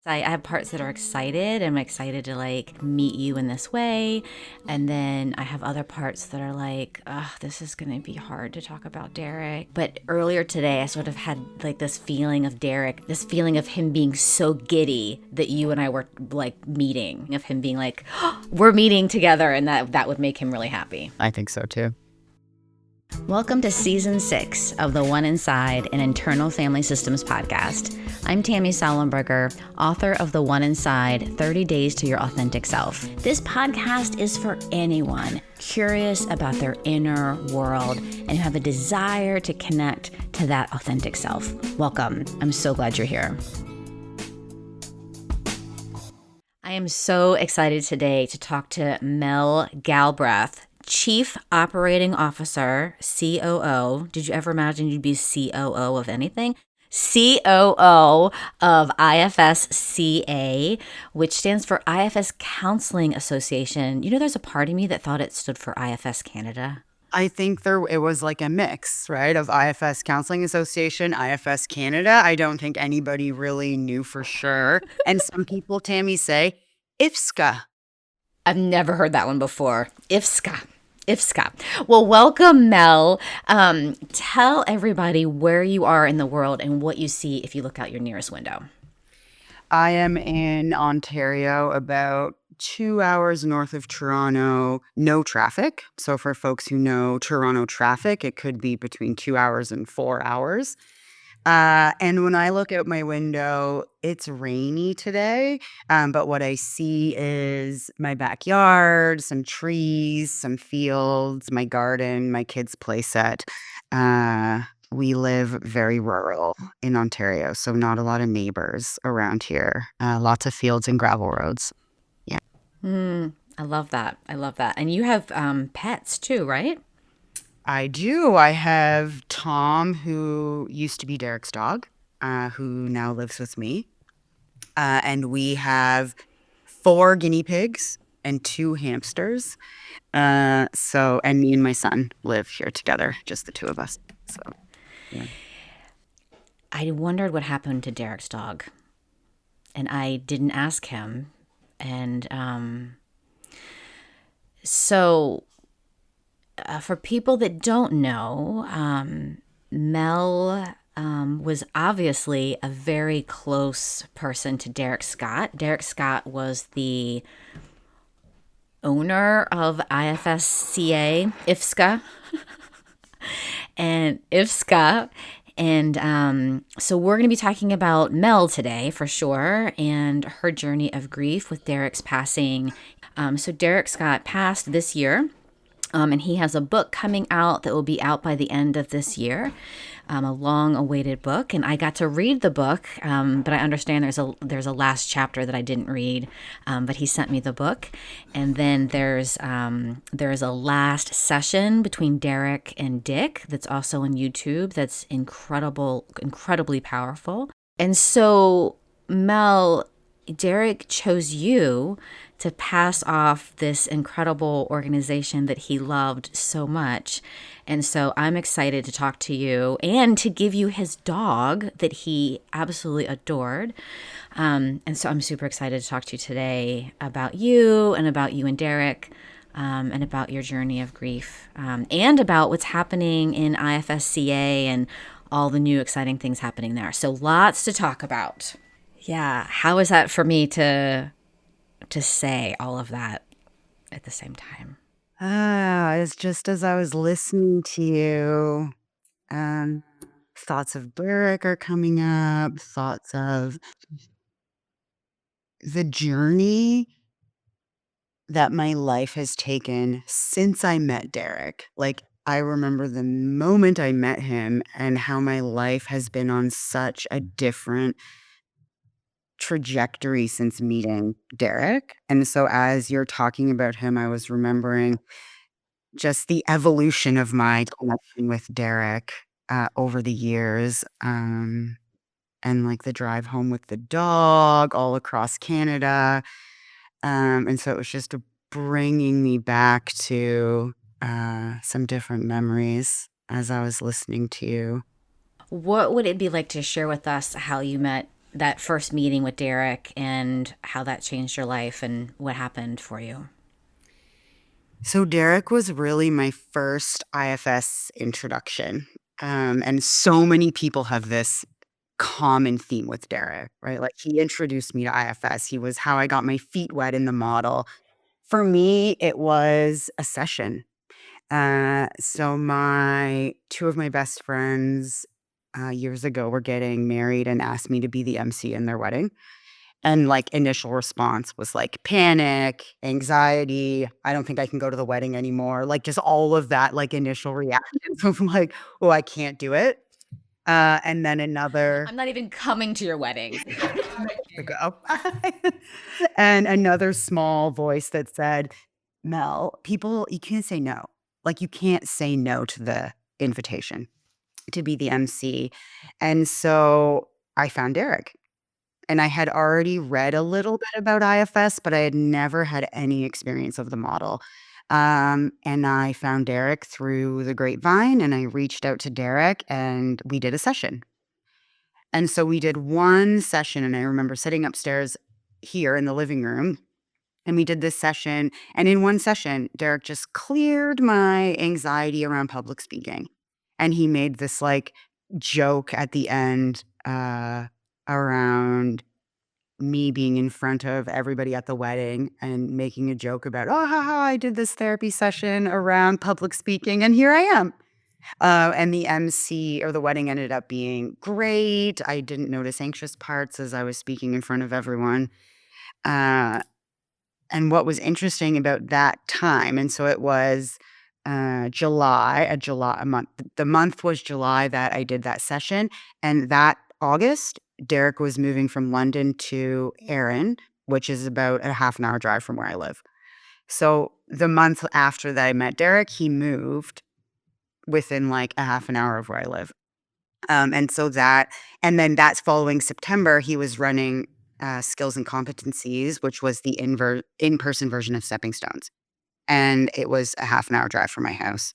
I have parts that are excited. I'm excited to like meet you in this way. And then I have other parts that are like, ugh, this is going to be hard to talk about Derek. But earlier today, I sort of had like this feeling of Derek, this feeling of him being so giddy that you and I were like meeting, of him being like, oh, we're meeting together. And that would make him really happy. I think so too. Welcome to Season 6 of the One Inside, an Internal Family Systems podcast. I'm Tammy Sollenberger, author of The One Inside, 30 Days to Your Authentic Self. This podcast is for anyone curious about their inner world and who have a desire to connect to that authentic self. Welcome. I'm so glad you're here. I am so excited today to talk to Mel Galbraith, Chief Operating Officer, COO. Did you ever imagine you'd be COO of anything? COO of IFSCA, which stands for IFS Counseling Association. You know, there's a part of me that thought it stood for IFS Canada. I think it was like a mix, right, of IFS Counseling Association, IFS Canada. I don't think anybody really knew for sure. And some people, Tammy, say IFSCA. I've never heard that one before. IFSCA. IFSCA. Well, welcome, Mel. Tell everybody where you are in the world and what you see if you look out your nearest window. I am in Ontario, about 2 hours north of Toronto, no traffic. So for folks who know Toronto traffic, it could be between 2 hours and 4 hours. And when I look out my window, it's rainy today. But what I see is my backyard, some trees, some fields, my garden, my kids' play set. We live very rural in Ontario, so not a lot of neighbors around here. Lots of fields and gravel roads. Yeah. I love that. I love that. And you have pets too, right? I do. I have Tom, who used to be Derek's dog, who now lives with me. And we have 4 guinea pigs and 2 hamsters. And me and my son live here together, just the 2 of us. So, yeah. I wondered what happened to Derek's dog. And I didn't ask him. And for people that don't know, Mel was obviously a very close person to Derek Scott. Derek Scott was the owner of IFSCA, IFSCA, and IFSCA. And so we're going to be talking about Mel today for sure and her journey of grief with Derek's passing. So Derek Scott passed this year. And he has a book coming out that will be out by the end of this year, a long-awaited book. And I got to read the book, but I understand there's a last chapter that I didn't read. But he sent me the book, and then there's a last session between Derek and Dick that's also on YouTube. That's incredibly powerful. And so, Mel, Derek chose you to pass off this incredible organization that he loved so much. And so I'm excited to talk to you and to give you his dog that he absolutely adored. And so I'm super excited to talk to you today about you and Derek, and about your journey of grief, and about what's happening in IFSCA and all the new exciting things happening there. So lots to talk about. Yeah. How is that for me to say all of that at the same time? It's just as I was listening to you, thoughts of Derek are coming up, thoughts of the journey that my life has taken since I met Derek. Like, I remember the moment I met him and how my life has been on such a different trajectory since meeting Derek. And so as you're talking about him, I was remembering just the evolution of my connection with Derek over the years, and like the drive home with the dog all across Canada. And so it was just bringing me back to some different memories as I was listening to you. What would it be like to share with us how you met that first meeting with Derek and how that changed your life and what happened for you. So Derek was really my first IFS introduction. And so many people have this common theme with Derek, right? Like he introduced me to IFS. He was how I got my feet wet in the model. For me, it was a session. So my two of my best friends years ago were getting married and asked me to be the MC in their wedding. And like initial response was like panic, anxiety. I don't think I can go to the wedding anymore. Like just all of that, like initial reactions of like, oh, I can't do it. And then another I'm not even coming to your wedding. ago, and another small voice that said, Mel, people, you can't say no. Like you can't say no to the invitation to be the MC. And so I found Derek. And I had already read a little bit about IFS, but I had never had any experience of the model. And I found Derek through the grapevine, and I reached out to Derek, and we did a session. And so we did one session, and I remember sitting upstairs here in the living room, and we did this session. And in one session, Derek just cleared my anxiety around public speaking. And he made this like joke at the end around me being in front of everybody at the wedding and making a joke about, oh, haha, I did this therapy session around public speaking, and here I am. And the MC or the wedding ended up being great. I didn't notice anxious parts as I was speaking in front of everyone. Uh, and what was interesting about that time, and so it was a month. The month was July that I did that session, and that August, Derek was moving from London to Erin, which is about a half an hour drive from where I live. So the month after that I met Derek, he moved within like a half an hour of where I live. And so that, and then that's following September, he was running Skills and Competencies, which was the in person version of Stepping Stones. And it was a half an hour drive from my house.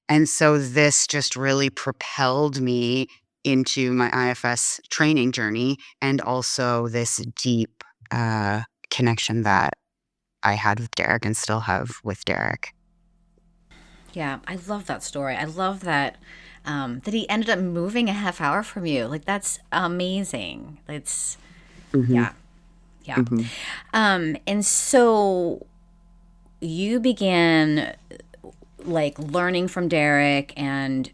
And so this just really propelled me into my IFS training journey and also this deep connection that I had with Derek and still have with Derek. Yeah, I love that story. I love that that he ended up moving a half hour from you. Like that's amazing. It's Hmm. yeah, yeah. Hmm. And so you began like learning from Derek and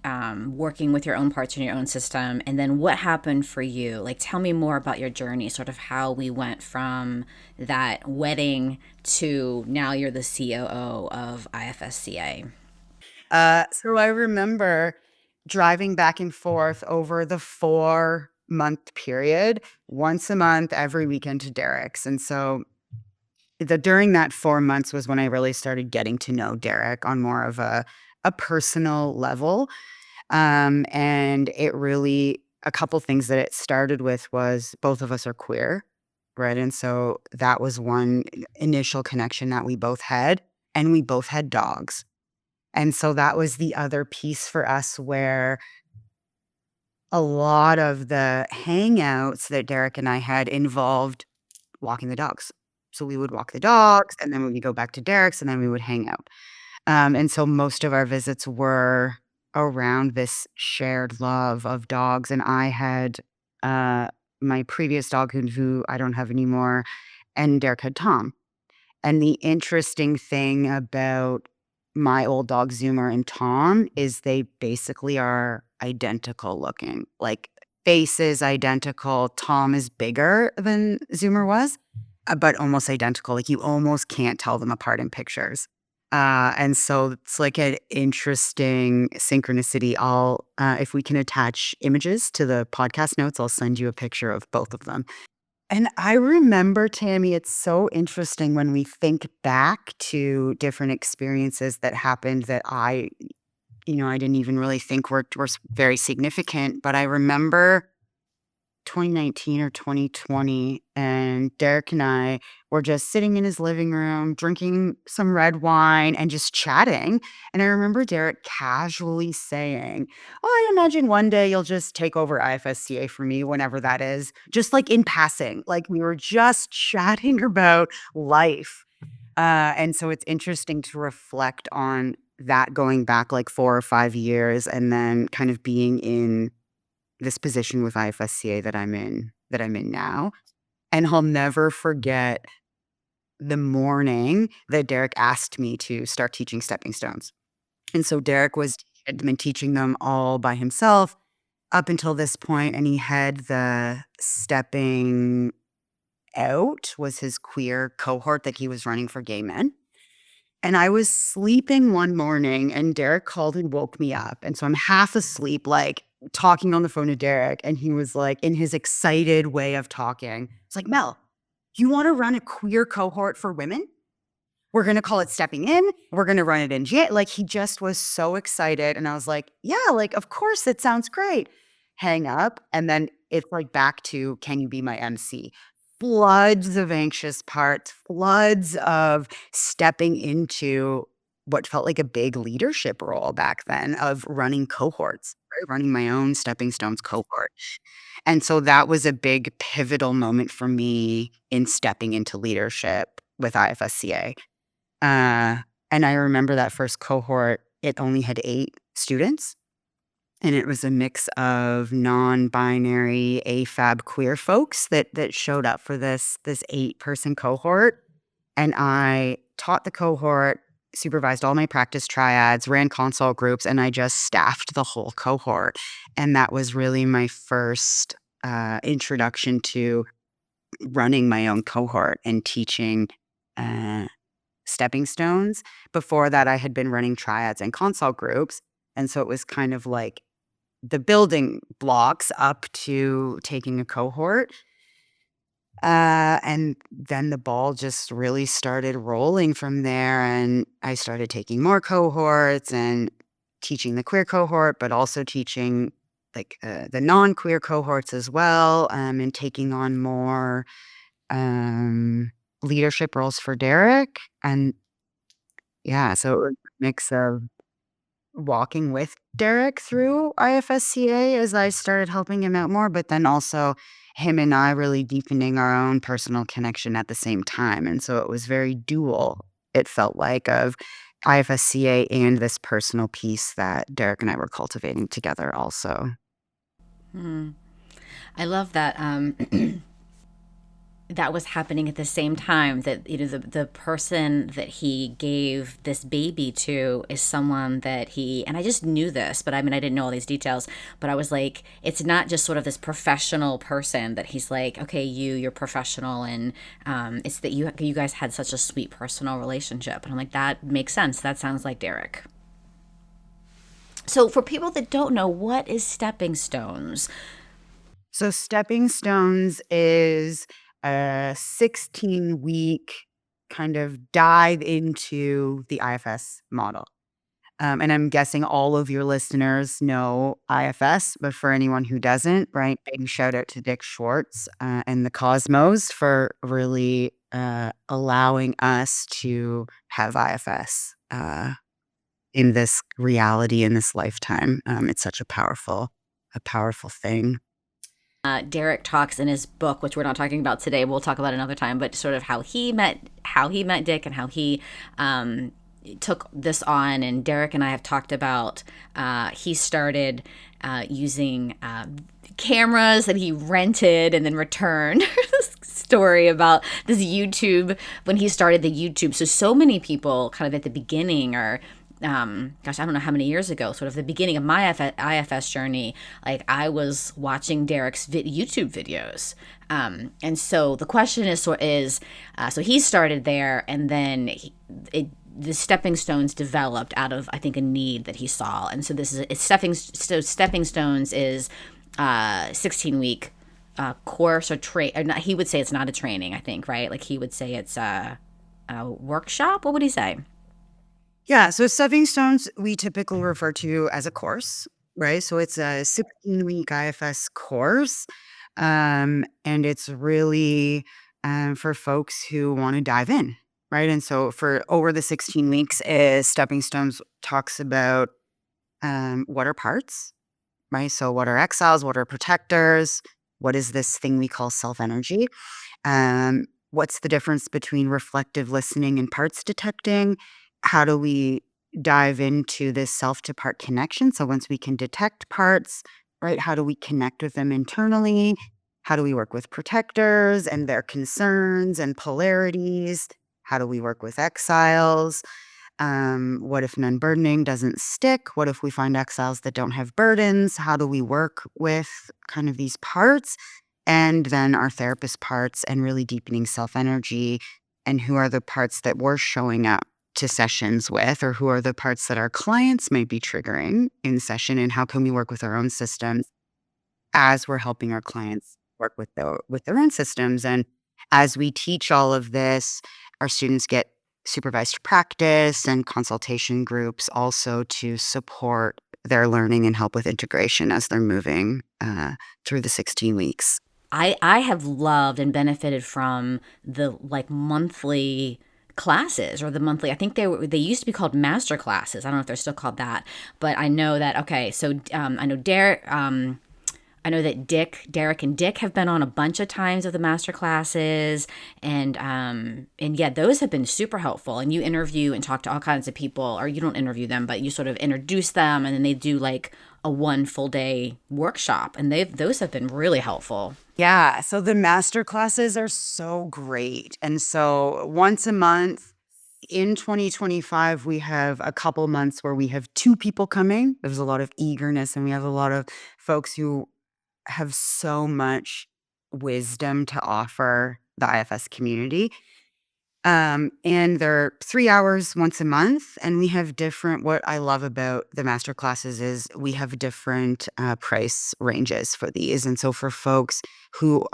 working with your own parts in your own system. And then what happened for you? Like, tell me more about your journey, sort of how we went from that wedding to now you're the COO of IFSCA. So I remember driving back and forth over the 4-month period, once a month, every weekend to Derek's. And so during that 4 months was when I really started getting to know Derek on more of a personal level. And it really, a couple things that it started with was both of us are queer, right? And so that was one initial connection that we both had, and we both had dogs. And so that was the other piece for us where a lot of the hangouts that Derek and I had involved walking the dogs. So we would walk the dogs, and then we would go back to Derek's, and then we would hang out. And so most of our visits were around this shared love of dogs. And I had uh, my previous dog, who I don't have anymore, and Derek had Tom. And the interesting thing about my old dog Zoomer and Tom is they basically are identical looking. Like faces identical. Tom is bigger than Zoomer was, but almost identical. Like you almost can't tell them apart in pictures. And so it's like an interesting synchronicity. If we can attach images to the podcast notes, I'll send you a picture of both of them. And I remember, Tammy, it's so interesting when we think back to different experiences that happened that I didn't even really think were very significant. But I remember 2019 or 2020, and Derek and I were just sitting in his living room, drinking some red wine and just chatting. And I remember Derek casually saying, "Oh, I imagine one day you'll just take over IFSCA for me, whenever that is." Just like in passing, like we were just chatting about life. And so it's interesting to reflect on that going back like 4 or 5 years and then kind of being in this position with IFSCA that I'm in now. And I'll never forget the morning that Derek asked me to start teaching stepping stones. And so Derek had been teaching them all by himself up until this point, and he had the stepping out was his queer cohort that he was running for gay men. And I was sleeping one morning and Derek called and woke me up. And so I'm half asleep, like talking on the phone to Derek. And he was like, in his excited way of talking, it's like, "Mel, you want to run a queer cohort for women? We're going to call it Stepping In. We're going to run it in Like, he just was so excited. And I was like, yeah, like, of course, it sounds great. Hang up. And then it's like back to, can you be my MC? Floods of anxious parts, floods of stepping into what felt like a big leadership role back then of running cohorts, right? Running my own Stepping Stones cohort. And so that was a big pivotal moment for me in stepping into leadership with IFSCA. Uh, and I remember that first cohort, it only had 8 students, and it was a mix of non-binary, AFAB queer folks that showed up for this 8-person cohort, and I taught the cohort, supervised all my practice triads, ran consult groups, and I just staffed the whole cohort, and that was really my first, introduction to running my own cohort and teaching, uh stepping stones. Before that, I had been running triads and consult groups. And so it was kind of like the building blocks up to taking a cohort. And then the ball just really started rolling from there. And I started taking more cohorts and teaching the queer cohort, but also teaching like the non-queer cohorts as well, and taking on more leadership roles for Derek. And yeah, so it was a mix of walking with Derek through IFSCA as I started helping him out more, but then also him and I really deepening our own personal connection at the same time. And so it was very dual, it felt like, of IFSCA and this personal piece that Derek and I were cultivating together also. I love that. That was happening at the same time that the person that he gave this baby to is someone that he, and I just knew this, but I mean I didn't know all these details, but I was like, it's not just sort of this professional person that he's like, okay, you're professional, and it's that you guys had such a sweet personal relationship, and I'm like, that makes sense, that sounds like Derek. So for people that don't know, what is stepping stones? So Stepping Stones is a 16-week kind of dive into the IFS model. And I'm guessing all of your listeners know IFS, but for anyone who doesn't, right, big shout out to Dick Schwartz and the Cosmos for really allowing us to have IFS in this reality, in this lifetime. It's such a powerful thing. Derek talks in his book, which we're not talking about today. We'll talk about another time, but sort of how he met Dick, and how he took this on. And Derek and I have talked about he started using cameras that he rented and then returned. Story about this YouTube, when he started the YouTube. So many people kind of at the beginning are, gosh, I don't know how many years ago, sort of the beginning of my IFS journey, like I was watching Derek's YouTube videos. And so the question so he started there, and then the stepping stones developed out of, I think, a need that he saw. And so stepping stones is 16-week course or he would say it's not a training, I think, right? Like he would say it's a workshop. What would he say? Yeah, so Stepping Stones, we typically refer to as a course, right? So it's a 16-week IFS course. And it's really for folks who want to dive in, right? And so for over the 16 weeks, Stepping Stones talks about what are parts, right? So what are exiles? What are protectors? What is this thing we call self-energy? What's the difference between reflective listening and parts detecting? How do we dive into this self to part connection? So once we can detect parts, right, how do we connect with them internally? How do we work with protectors and their concerns and polarities? How do we work with exiles? What if unburdening doesn't stick? What if we find exiles that don't have burdens? How do we work with kind of these parts? And then our therapist parts and really deepening self energy. And who are the parts that we're showing up to sessions with, or who are the parts that our clients might be triggering in session? And how can we work with our own systems as we're helping our clients work with their own systems? And as we teach all of this, our students get supervised practice and consultation groups also to support their learning and help with integration as they're moving through the 16 weeks. I have loved and benefited from the like monthly classes or the monthly. I think they used to be called master classes. I don't know if they're still called that, but I know that. Okay, so I know Derek. I know that Derek and Dick have been on a bunch of times of the master classes, and yeah, those have been super helpful. And you interview and talk to all kinds of people, or you don't interview them, but you sort of introduce them, and then they do like a one full day workshop, and those have been really helpful. Yeah, so the master classes are so great. And so once a month in 2025, we have a couple months where we have two people coming. There's a lot of eagerness, and we have a lot of folks who have so much wisdom to offer the IFS community. And they're 3 hours once a month, and we have different. What I love about the master classes is we have different price ranges for these. And so for folks who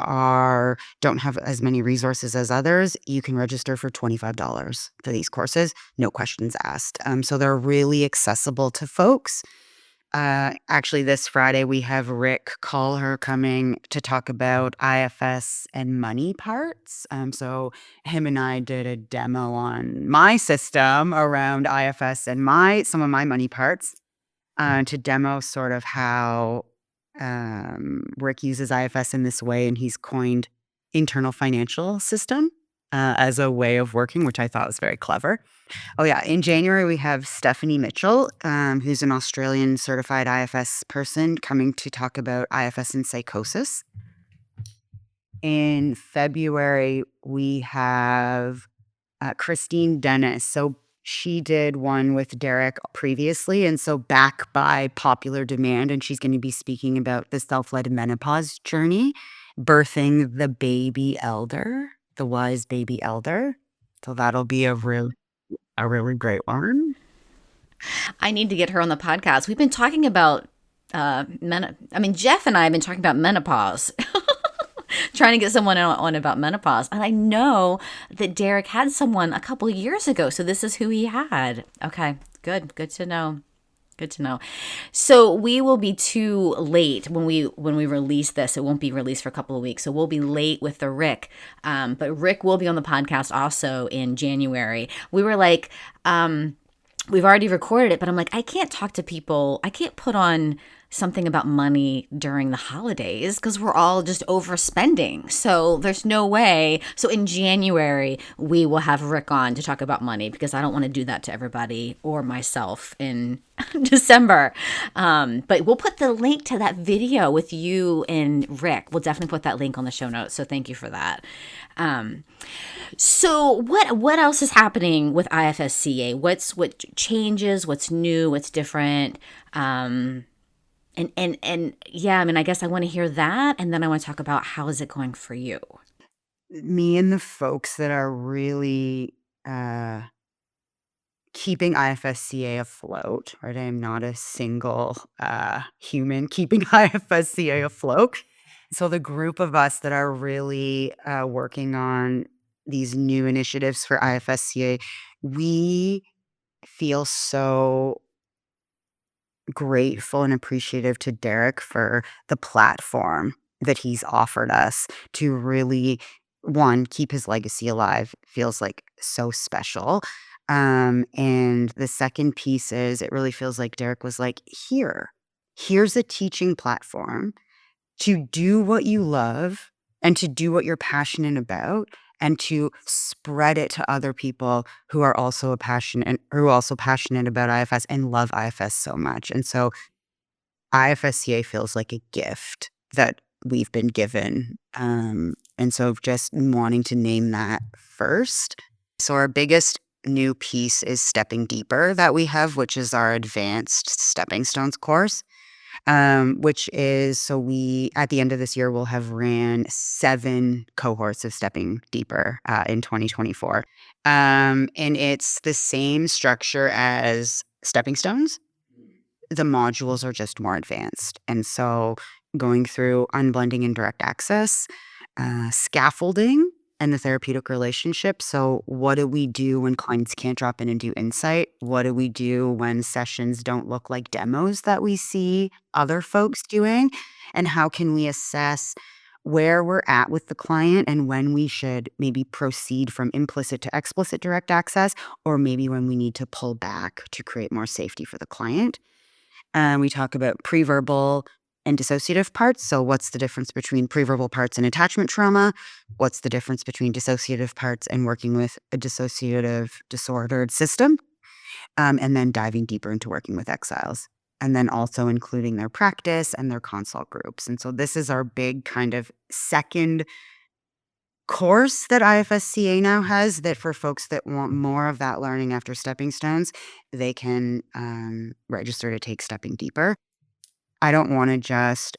don't have as many resources as others, you can register for $25 for these courses, no questions asked. So they're really accessible to folks. Actually, this Friday, we have Rick Colher coming to talk about IFS and money parts. So him and I did a demo on my system around IFS and some of my money parts to demo sort of how Rick uses IFS in this way, and he's coined internal financial system as a way of working, which I thought was very clever. Oh, yeah. In January, we have Stephanie Mitchell, who's an Australian certified IFS person, coming to talk about IFS and psychosis. In February, we have Christine Dennis. So she did one with Derek previously, and so back by popular demand, and she's going to be speaking about the self-led menopause journey, birthing the baby elder, the wise baby elder. So that'll be a really great one. I need to get her on the podcast. We've been talking about Jeff and I have been talking about menopause. Trying to get someone on about menopause. And I know that Derek had someone a couple of years ago. So this is who he had. Okay, good. Good to know. Good to know. So we will be too late when we release this. It won't be released for a couple of weeks, so we'll be late with the Rick. But Rick will be on the podcast also in January. We were like, we've already recorded it, but I'm like, I can't talk to people. I can't put on something about money during the holidays because we're all just overspending. So there's no way. So in January, we will have Rick on to talk about money because I don't want to do that to everybody or myself in December. But we'll put the link to that video with you and Rick. We'll definitely put that link on the show notes. So thank you for that. So what else is happening with IFSCA? What changes? What's new? What's different? And yeah, I mean, I guess I want to hear that, and then I want to talk about how is it going for you. Me and the folks that are really keeping IFSCA afloat, right? I am not a single human keeping IFSCA afloat. So the group of us that are really working on these new initiatives for IFSCA, we feel so grateful and appreciative to Derek for the platform that he's offered us to really, one, keep his legacy alive feels like so special. And the second piece is it really feels like Derek was like, here's a teaching platform to do what you love and to do what you're passionate about and to spread it to other people who are also passionate about IFS and love IFS so much. And so IFSCA feels like a gift that we've been given. And so just wanting to name that first. So our biggest new piece is Stepping Deeper that we have, which is our advanced stepping stones course. Which is so we at the end of this year we'll have ran 7 cohorts of Stepping Deeper in 2024. And it's the same structure as Stepping Stones. The modules are just more advanced. And so going through unblending and direct access, scaffolding, and the therapeutic relationship. So what do we do when clients can't drop in and do insight? What do we do when sessions don't look like demos that we see other folks doing? And how can we assess where we're at with the client and when we should maybe proceed from implicit to explicit direct access, or maybe when we need to pull back to create more safety for the client? We talk about preverbal and dissociative parts. So what's the difference between preverbal parts and attachment trauma? What's the difference between dissociative parts and working with a dissociative disordered system? And then diving deeper into working with exiles. And then also including their practice and their consult groups. And so this is our big kind of second course that IFSCA now has, that for folks that want more of that learning after stepping stones, they can register to take Stepping Deeper. I don't want to just,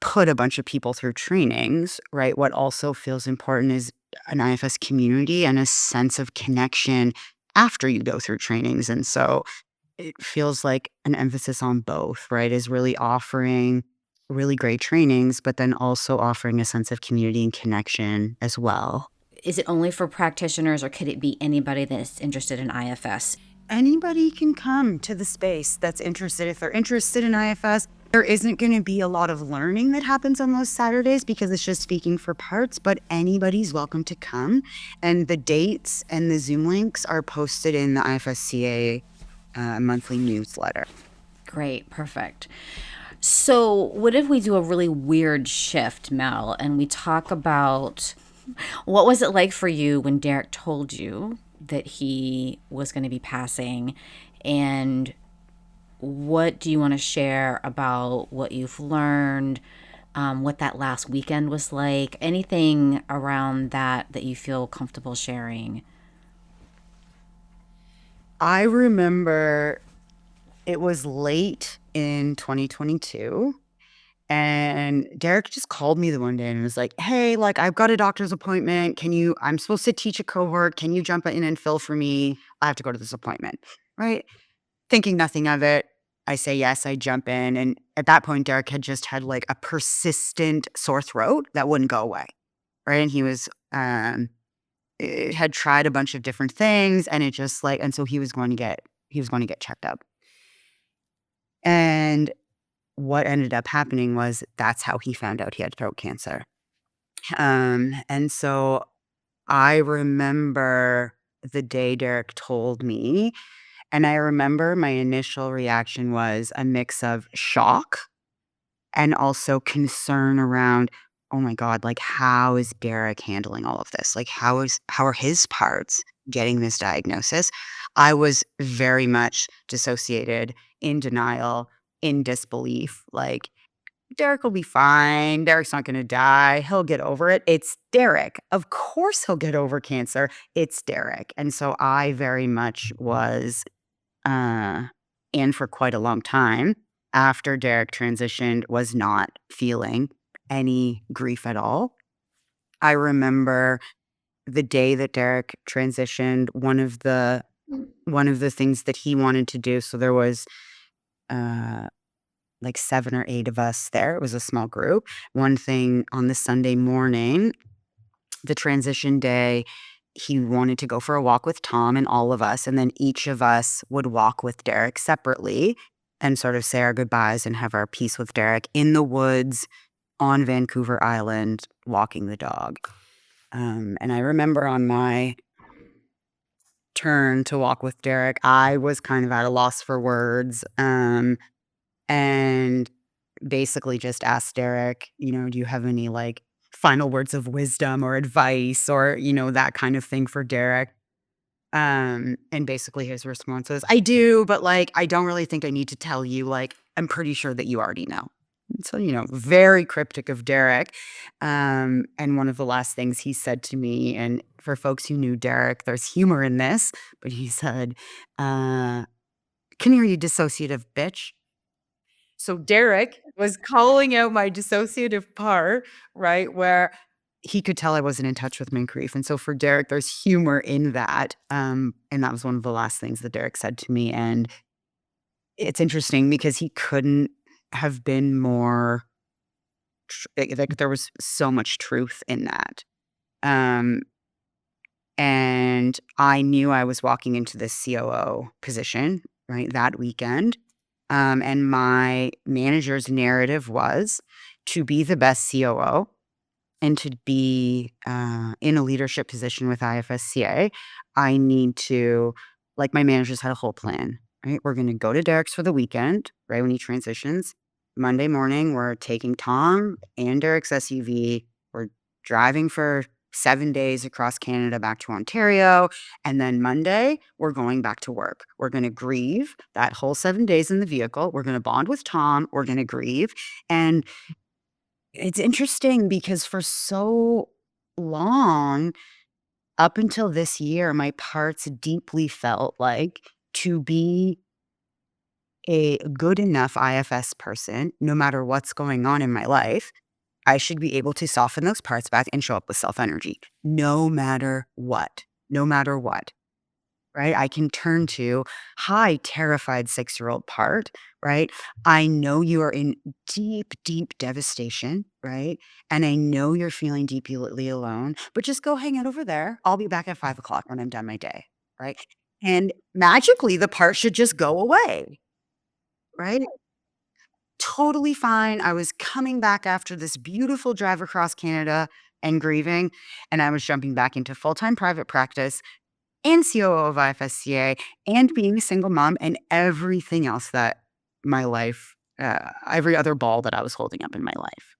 put a bunch of people through trainings, right? What also feels important is an IFS community and a sense of connection after you go through trainings. And so it feels like an emphasis on both, right? Is really offering really great trainings, but then also offering a sense of community and connection as well. Is it only for practitioners or could it be anybody that's interested in IFS? Anybody can come to the space that's interested. If they're interested in IFS, there isn't going to be a lot of learning that happens on those Saturdays because it's just speaking for parts, but anybody's welcome to come. And the dates and the Zoom links are posted in the IFSCA monthly newsletter. Great, perfect. So, what if we do a really weird shift, Mel, and we talk about what was it like for you when Derek told you that he was going to be passing, and what do you want to share about what you've learned, what that last weekend was like, anything around that you feel comfortable sharing? I remember it was late in 2022. And Derek just called me the one day and was like, "Hey, like I've got a doctor's appointment. I'm supposed to teach a cohort. Can you jump in and fill for me? I have to go to this appointment." Right? Thinking nothing of it. I say yes, I jump in. And at that point, Derek had just had like a persistent sore throat that wouldn't go away. Right. And he was, had tried a bunch of different things and it just like, and so he was going to get checked up. And what ended up happening was that's how he found out he had throat cancer. And so I remember the day Derek told me, and I remember my initial reaction was a mix of shock and also concern around, oh my God, like how is Derek handling all of this? Like how are his parts getting this diagnosis? I was very much dissociated, in denial, in disbelief, like Derek will be fine. Derek's not going to die. He'll get over it. It's Derek. Of course he'll get over cancer. It's Derek. And so I very much was, and for quite a long time after Derek transitioned, was not feeling any grief at all. I remember the day that Derek transitioned, one of the things that he wanted to do. So there was, uh, like 7 or 8 of us there. It was a small group. One thing on the Sunday morning, the transition day, he wanted to go for a walk with Tom and all of us, and then each of us would walk with Derek separately and sort of say our goodbyes and have our peace with Derek in the woods on Vancouver Island walking the dog. And I remember on my turn to walk with Derek, I was kind of at a loss for words, and basically just asked Derek, "Do you have any, like, final words of wisdom or advice or, that kind of thing for Derek?" And basically his response was, "I do, but, like, I don't really think I need to tell you, like, I'm pretty sure that you already know." And so, very cryptic of Derek. And one of the last things he said to me, and for folks who knew Derek, there's humor in this, but he said, uh, "Come here, you dissociative bitch." So Derek was calling out my dissociative part, right, where he could tell I wasn't in touch with my grief, and so for Derek, there's humor in that, and that was one of the last things that Derek said to me, and it's interesting because he couldn't have been more like, there was so much truth in that, um, and I knew I was walking into this COO position, right, that weekend. And my manager's narrative was to be the best COO and to be in a leadership position with IFSCA. I need to, like, my managers had a whole plan, right? We're going to go to Derek's for the weekend, right? When he transitions. Monday morning, we're taking Tom and Derek's SUV. We're driving for 7 days across Canada back to Ontario. And then Monday, we're going back to work. We're going to grieve that whole 7 days in the vehicle. We're going to bond with Tom. We're going to grieve. And it's interesting because for so long, up until this year, my parts deeply felt like to be a good enough IFS person, no matter what's going on in my life, I should be able to soften those parts back and show up with self energy, no matter what, no matter what. Right? I can turn to, "Hi, terrified 6-year-old part," right? "I know you are in deep, deep devastation," right? "And I know you're feeling deeply alone, but just go hang out over there. I'll be back at 5 o'clock when I'm done my day," right? And magically, the part should just go away, right? Totally fine. I was coming back after this beautiful drive across Canada and grieving, and I was jumping back into full-time private practice and COO of IFSCA and being a single mom and everything else that my life, every other ball that I was holding up in my life.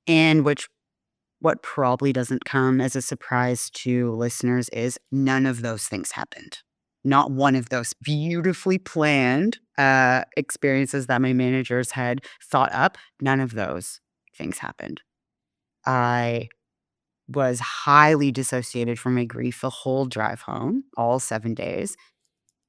And what probably doesn't come as a surprise to listeners is none of those things happened. Not one of those beautifully planned experiences that my managers had thought up, none of those things happened. I was highly dissociated from my grief the whole drive home, all 7 days,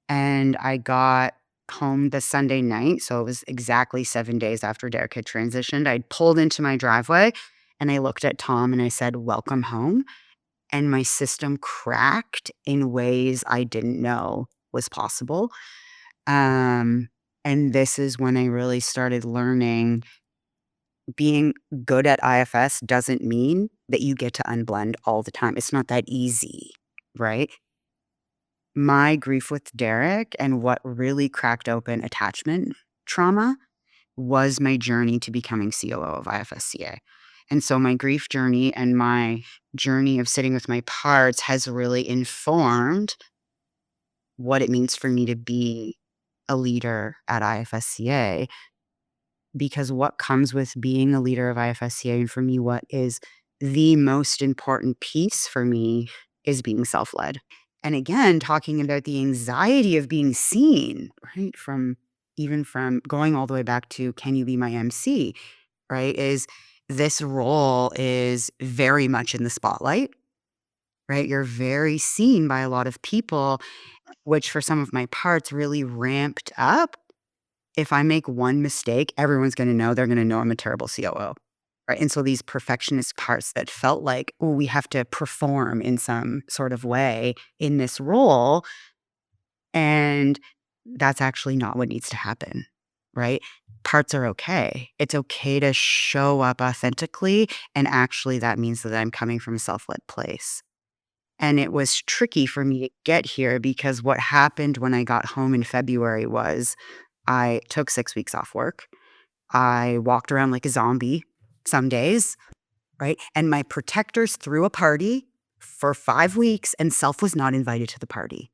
and I got home the Sunday night, so it was exactly 7 days after Derek had transitioned. I pulled into my driveway, and I looked at Tom, and I said, "Welcome home," and my system cracked in ways I didn't know was possible, um, and this is when I really started learning being good at IFS doesn't mean that you get to unblend all the time. It's not that easy, right? My grief with Derek and what really cracked open attachment trauma was my journey to becoming COO of IFSCA. And so my grief journey and my journey of sitting with my parts has really informed what it means for me to be a leader at IFSCA. Because what comes with being a leader of IFSCA, and for me, what is the most important piece for me is being self-led. And again, talking about the anxiety of being seen, right? From going all the way back to can you be my MC, right? Is this role is very much in the spotlight, right? You're very seen by a lot of people, which for some of my parts really ramped up. If I make one mistake, everyone's gonna know, they're gonna know I'm a terrible COO, right? And so these perfectionist parts that felt like, "Oh, we have to perform in some sort of way in this role," and that's actually not what needs to happen, right? Parts are okay. It's okay to show up authentically, and actually that means that I'm coming from a self-led place. And it was tricky for me to get here because what happened when I got home in February was I took 6 weeks off work. I walked around like a zombie some days, right? And my protectors threw a party for 5 weeks, and self was not invited to the party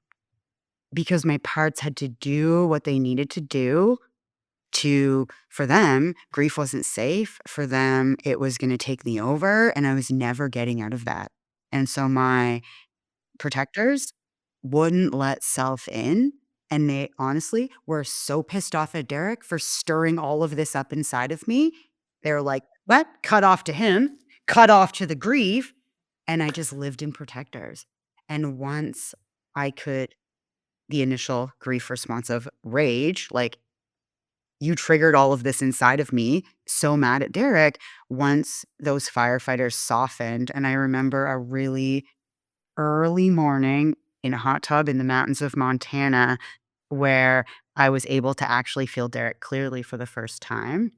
because my parts had to do what they needed to do to, for them, grief wasn't safe. For them, it was going to take me over, and I was never getting out of that. And so my protectors wouldn't let self in. And they honestly were so pissed off at Derek for stirring all of this up inside of me. They were like, what? Cut off to him, cut off to the grief. And I just lived in protectors. And once I could, the initial grief response of rage, like, you triggered all of this inside of me, so mad at Derek. Once those firefighters softened, and I remember a really early morning in a hot tub in the mountains of Montana where I was able to actually feel Derek clearly for the first time,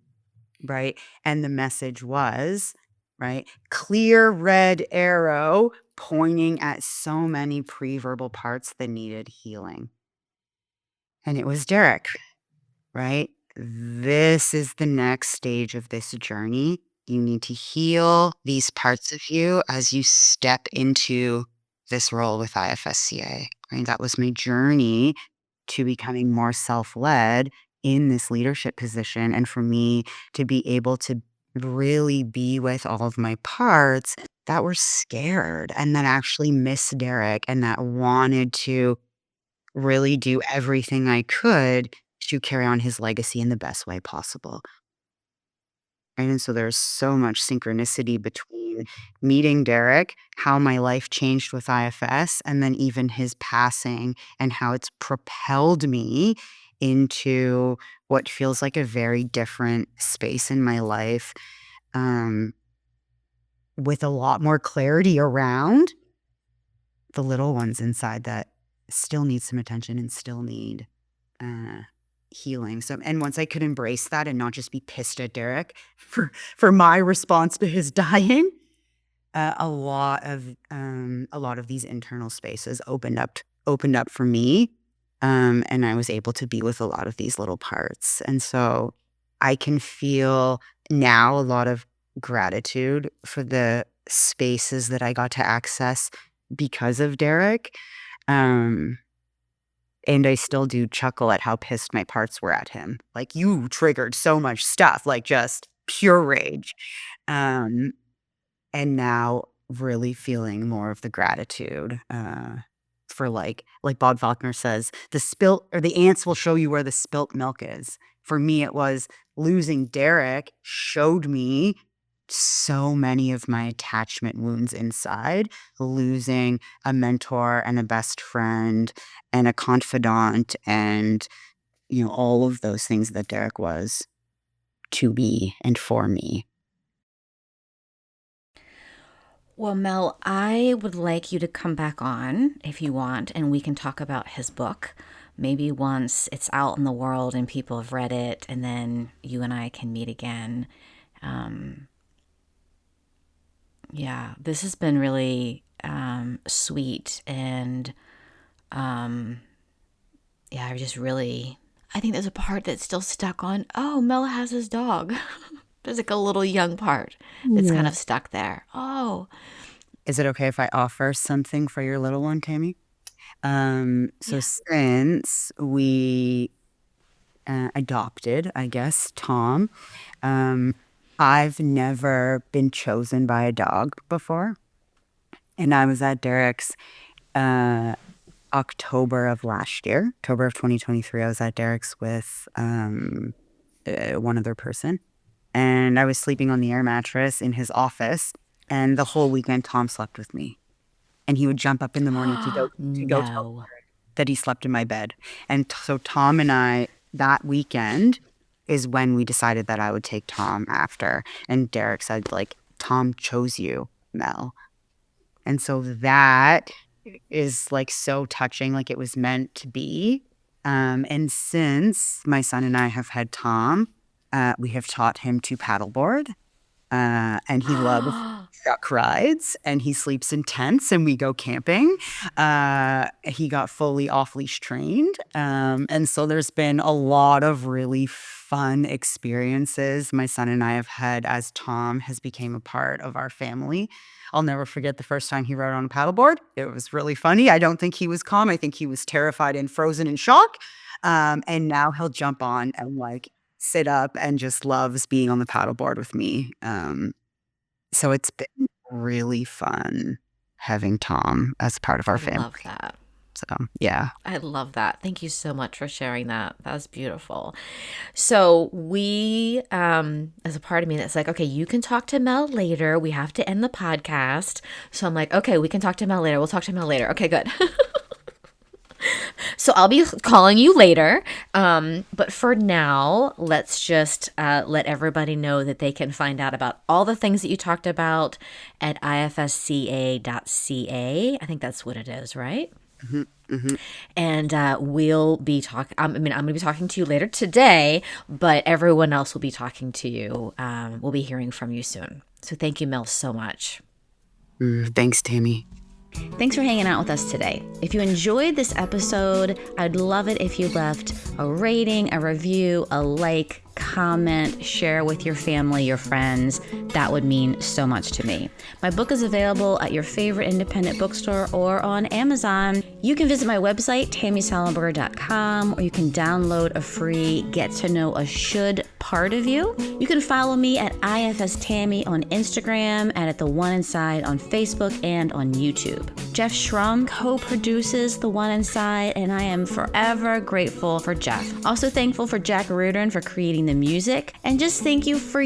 right? And the message was, right, clear red arrow pointing at so many pre-verbal parts that needed healing. And it was Derek, right? This is the next stage of this journey. You need to heal these parts of you as you step into this role with IFSCA. Right? That was my journey to becoming more self-led in this leadership position. And for me to be able to really be with all of my parts that were scared and that actually missed Derek and that wanted to really do everything I could to carry on his legacy in the best way possible. And so there's so much synchronicity between meeting Derek, how my life changed with IFS, and then even his passing and how it's propelled me into what feels like a very different space in my life, um, with a lot more clarity around the little ones inside that still need some attention and still need uh, healing. So, and once I could embrace that and not just be pissed at Derek for my response to his dying, a lot of these internal spaces opened up for me, and I was able to be with a lot of these little parts. And so I can feel now a lot of gratitude for the spaces that I got to access because of Derek. Um, and I still do chuckle at how pissed my parts were at him. Like, you triggered so much stuff, like just pure rage. Um, and now really feeling more of the gratitude for like Bob Faulkner says, the spilt or the ants will show you where the spilt milk is. For me, it was losing Derek showed me so many of my attachment wounds inside, losing a mentor and a best friend and a confidant and, all of those things that Derek was to me and for me. Well, Mel, I would like you to come back on if you want, and we can talk about his book. Maybe once it's out in the world and people have read it, and then you and I can meet again. Um, yeah, this has been really sweet. And yeah, I think there's a part that's still stuck on, oh, Mel has his dog. There's like a little young part that's kind Yeah. of stuck there. Oh, Is it okay if I offer something for your little one, Tammy? So yeah. since we adopted, I guess, Tom, um, I've never been chosen by a dog before. And I was at Derek's uh, October of last year, October of 2023. I was at Derek's with one other person. And I was sleeping on the air mattress in his office. And the whole weekend, Tom slept with me. And he would jump up in the morning to go tell No. that he slept in my bed. And so Tom and I, that weekend is when we decided that I would take Tom after. And Derek said, like, Tom chose you, Mel. And so that is like so touching, like it was meant to be. And since my son and I have had Tom, we have taught him to paddleboard. and he loves truck rides, and he sleeps in tents, and we go camping. He got fully off-leash trained. And so there's been a lot of really fun experiences my son and I have had as Tom has became a part of our family. I'll never forget the first time he rode on a paddleboard. It was really funny. I don't think he was calm. I think he was terrified and frozen in shock. And now he'll jump on and like sit up and just loves being on the paddleboard with me. So it's been really fun having Tom as part of I our family. love that. So, yeah. I love that. Thank you so much for sharing that. That was beautiful. So we, as a part of me that's like, okay, you can talk to Mel later. We have to end the podcast. So I'm like, okay, we can talk to Mel later. We'll talk to Mel later. Okay, good. So I'll be calling you later. But for now, let's just let everybody know that they can find out about all the things that you talked about at ifsca.ca. I think that's what it is, right? Mm-hmm, mm-hmm. And we'll be talking. I'm going to be talking to you later today, but everyone else will be talking to you. We'll be hearing from you soon. So thank you, Mel, so much. Thanks, Tammy. Thanks for hanging out with us today. If you enjoyed this episode, I'd love it if you left a rating, a review, a like, comment, share with your family, your friends. That would mean so much to me. My book is available at your favorite independent bookstore or on Amazon. You can visit my website, tammysallenberger.com, or you can download a free Get to Know a Should part of you. You can follow me at IFS Tammy on Instagram and at The One Inside on Facebook and on YouTube. Jeff Schrum co-produces The One Inside, and I am forever grateful for Jeff. Also thankful for Jack Reardon for creating the music, and just thank you for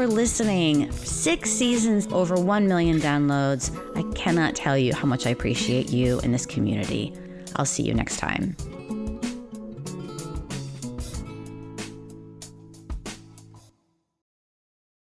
listening. 6 seasons, over 1 million downloads. I cannot tell you how much I appreciate you in this community. I'll see you next time.